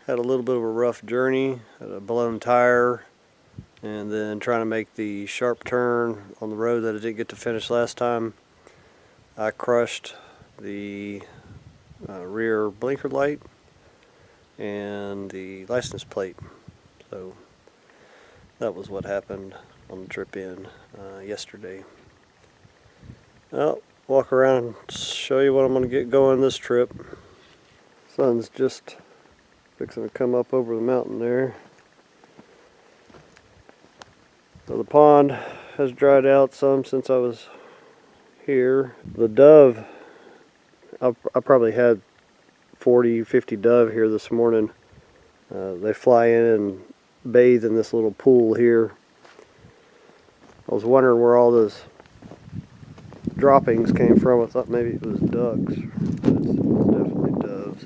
Had a little bit of a rough journey, had a blown tire, and then trying to make the sharp turn on the road that I didn't get to finish last time. I crushed the rear blinker light and the license plate. So that was what happened on the trip in yesterday. I'll walk around and show you what I'm going to get going this trip. Sun's just fixing to come up over the mountain there. So the pond has dried out some since I was here. The dove, I probably had 40, 50 dove here this morning. They fly in and bathe in this little pool here. I was wondering where all those droppings came from. I thought maybe it was ducks, but it's definitely doves.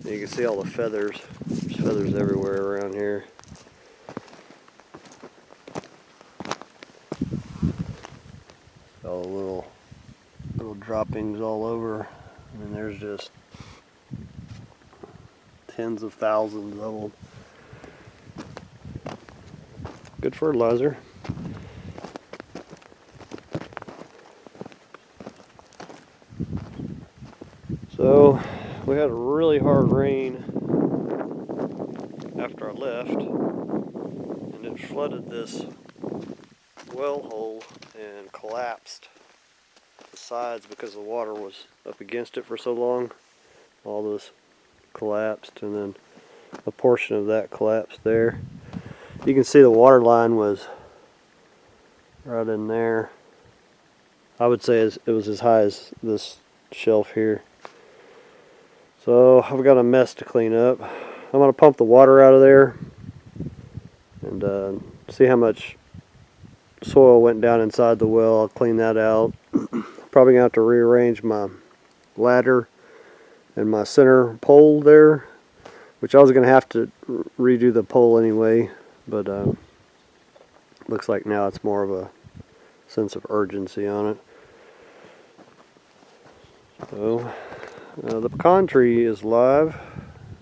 You can see all the feathers. There's feathers everywhere around here. All the little droppings all over. I mean, there's just tens of thousands of them. Good fertilizer. So we had a really hard rain after I left, and it flooded this well hole and collapsed the sides because the water was up against it for so long. All this collapsed, and then a portion of that collapsed there. You can see the water line was right in there. I would say it was as high as this shelf here. So I've got a mess to clean up. I'm going to pump the water out of there and see how much soil went down inside the well. I'll clean that out. Probably going to have to rearrange my ladder and my center pole there, which I was going to have to redo the pole anyway, but looks like now it's more of a sense of urgency on it. So the pecan tree is live.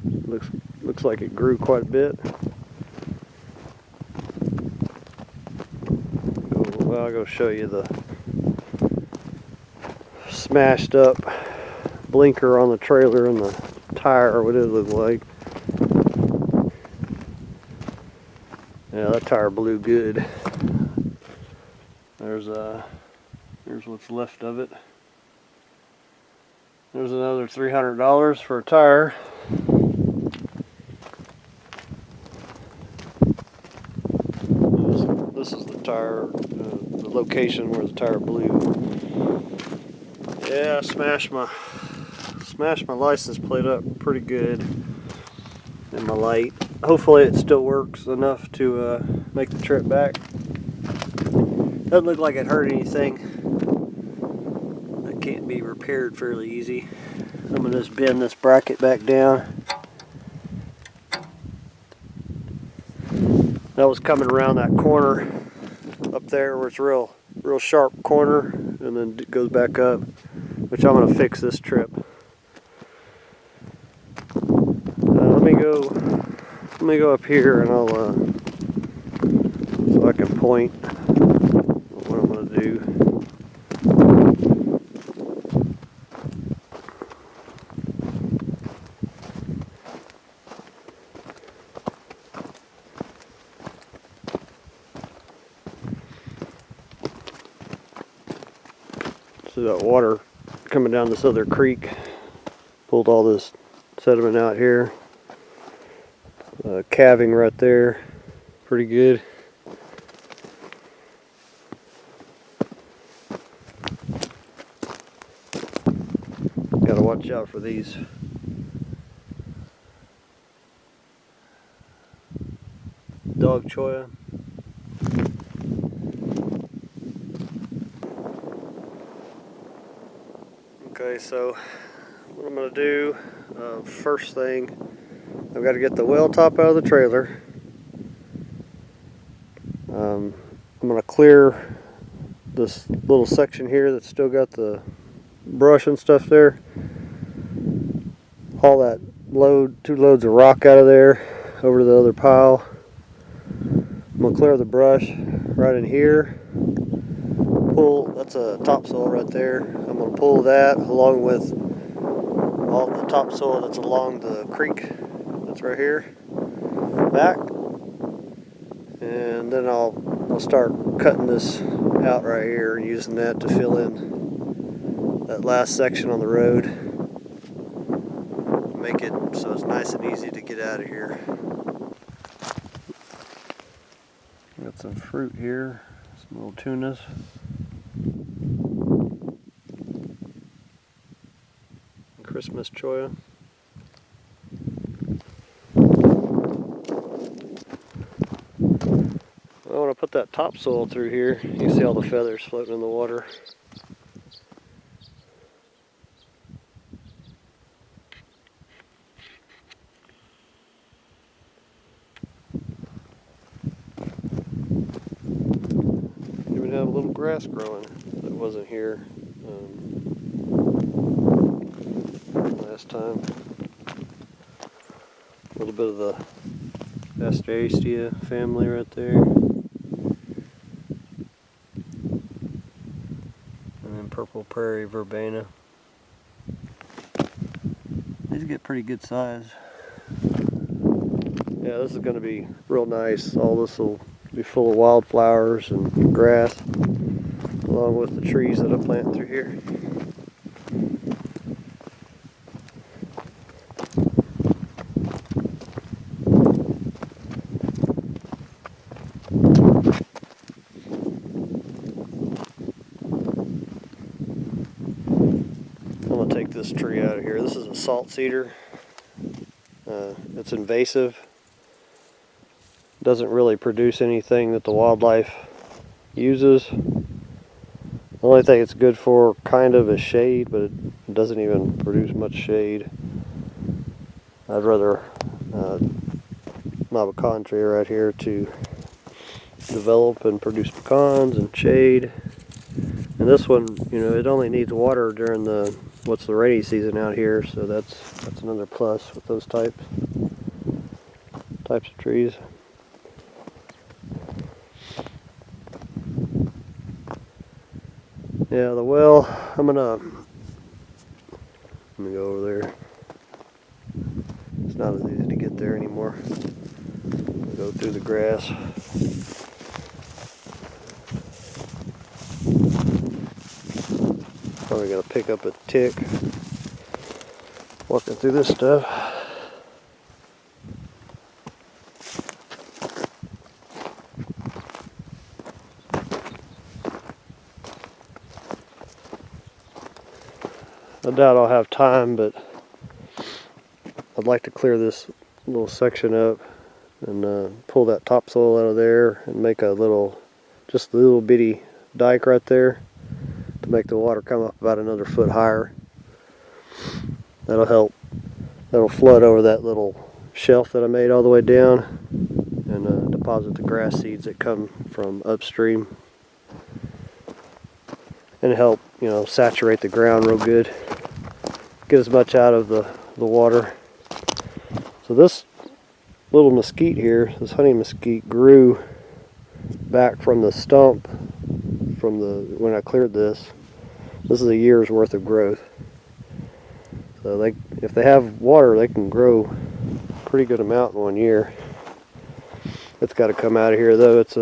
Looks like it grew quite a bit. I'll go show you the smashed up blinker on the trailer and the tire, what it looked like. Yeah, that tire blew good. There's what's left of it. There's another $300 for a tire. This is the tire, the location where the tire blew. Yeah, I smashed my license plate up pretty good, and my light. Hopefully it still works enough to make the trip back. Doesn't look like it hurt anything. That can't be repaired fairly easy. I'm going to just bend this bracket back down. That was coming around that corner up there where it's real sharp corner, and then it goes back up, which I'm going to fix this trip. Let me go up here, and I'll so I can point what I'm going to do. See that water coming down this other creek, pulled all this sediment out here. Calving right there, pretty good. Gotta watch out for these dog choya. Okay, so what I'm going to do, first thing, I've got to get the well top out of the trailer. I'm going to clear this little section here that's still got the brush and stuff there. Haul that two loads of rock out of there over to the other pile. I'm gonna clear the brush right in here. Pull, that's a topsoil right there. I'm gonna pull that along with all the topsoil that's along the creek that's right here back, and then I'll start cutting this out right here and using that to fill in that last section on the road, make it so it's nice and easy to get out of here. Got some fruit here, some little tunas. Christmas cholla. I want to put that topsoil through here. You can see all the feathers floating in the water. Even have a little grass growing that wasn't here last time. A little bit of the Asteraceae family right there. And then purple prairie verbena. These get pretty good size. Yeah, this is going to be real nice. All this will be full of wildflowers and grass, along with the trees that I plant through here. I'm going to take this tree out of here. This is a salt cedar. It's invasive. Doesn't really produce anything that the wildlife uses. The only thing it's good for kind of is shade, but it doesn't even produce much shade. I'd rather my pecan tree right here to develop and produce pecans and shade. And this one, you know, it only needs water during the rainy season out here, so that's another plus with those types of trees. Yeah, the well, I'm gonna go over there. It's not as easy to get there anymore. Go through the grass. Probably gonna pick up a tick walking through this stuff. I doubt I'll have time, but I'd like to clear this little section up and pull that topsoil out of there and make just a little bitty dike right there to make the water come up about another foot higher. That'll help. That'll flood over that little shelf that I made all the way down and deposit the grass seeds that come from upstream and help, you know, saturate the ground real good. Get as much out of the water. So this little mesquite here, this honey mesquite, grew back from the stump when I cleared this. This is a year's worth of growth. So if they have water, they can grow a pretty good amount in 1 year. It's got to come out of here though. It's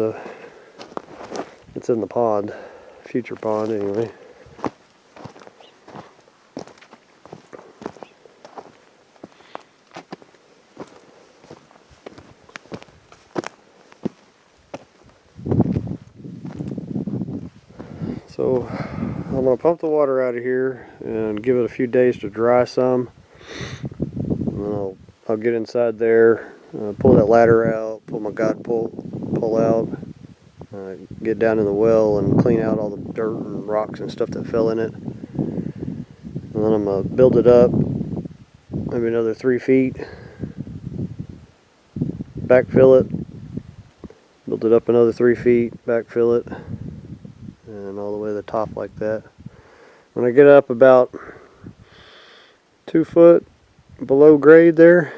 in the pond, future pond anyway. So I'm going to pump the water out of here and give it a few days to dry some. And then I'll get inside there, pull that ladder out, pull my guide pull out, get down in the well and clean out all the dirt and rocks and stuff that fell in it. And then I'm going to build it up maybe another 3 feet, backfill it, build it up another 3 feet, backfill it, and all the way to the top like that. When I get up about 2 foot, below grade there.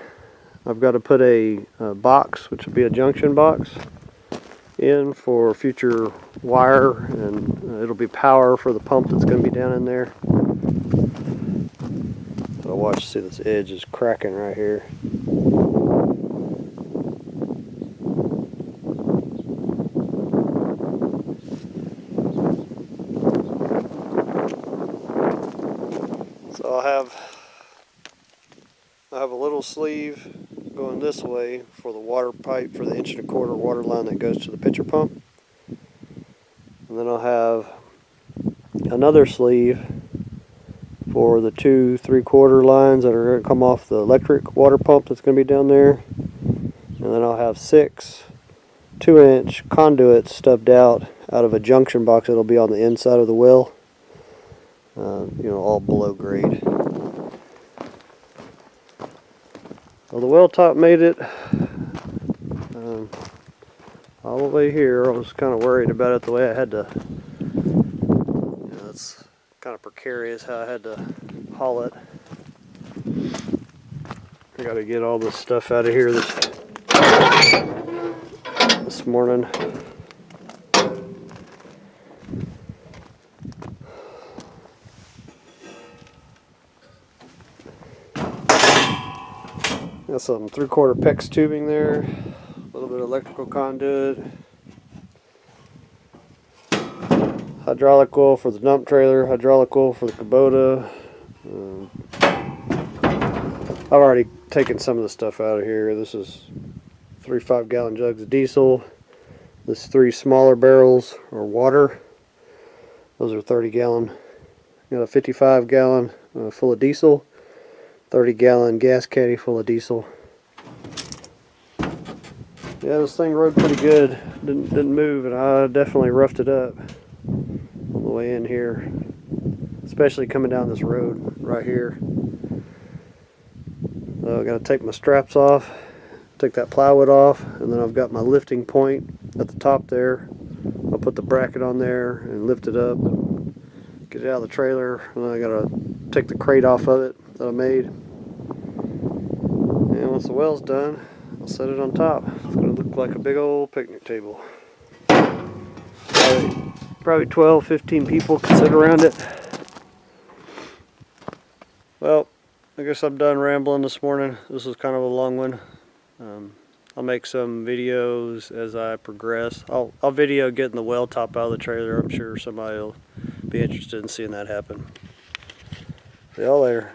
I've got to put a box, which will be a junction box, in for future wire, and it'll be power for the pump that's going to be down in there. So watch, see this edge is cracking right here. So I'll have a little sleeve going this way for the water pipe for the 1.25 inch water line that goes to the pitcher pump. And then I'll have another sleeve for the 2 3/4 lines that are going to come off the electric water pump that's going to be down there. And then I'll have 6 2-inch conduits stubbed out of a junction box that'll be on the inside of the well. You know, all below grade. Well, the well top made it all the way here. I was kind of worried about it the way I had to, you know, it's kind of precarious how I had to haul it. I got to get all this stuff out of here this morning. Got some 3/4 PEX tubing there, a little bit of electrical conduit, hydraulic oil for the dump trailer, hydraulic oil for the Kubota. I've already taken some of the stuff out of here. This is 3 5-gallon jugs of diesel. This 3 smaller barrels are water. Those are 30-gallon. Got a 55-gallon full of diesel. 30-gallon gas caddy full of diesel. Yeah, this thing rode pretty good. Didn't move, and I definitely roughed it up on the way in here, especially coming down this road right here. I got to take my straps off, take that plywood off, and then I've got my lifting point at the top there. I'll put the bracket on there and lift it up, and get it out of the trailer, and then I got to take the crate off of it that I made. And once the well's done, I'll set it on top. It's going to look like a big old picnic table. Probably 12, 15 people can sit around it. Well, I guess I'm done rambling this morning. This was kind of a long one. I'll make some videos as I progress. I'll video getting the well top out of the trailer. I'm sure somebody will be interested in seeing that happen. See y'all later.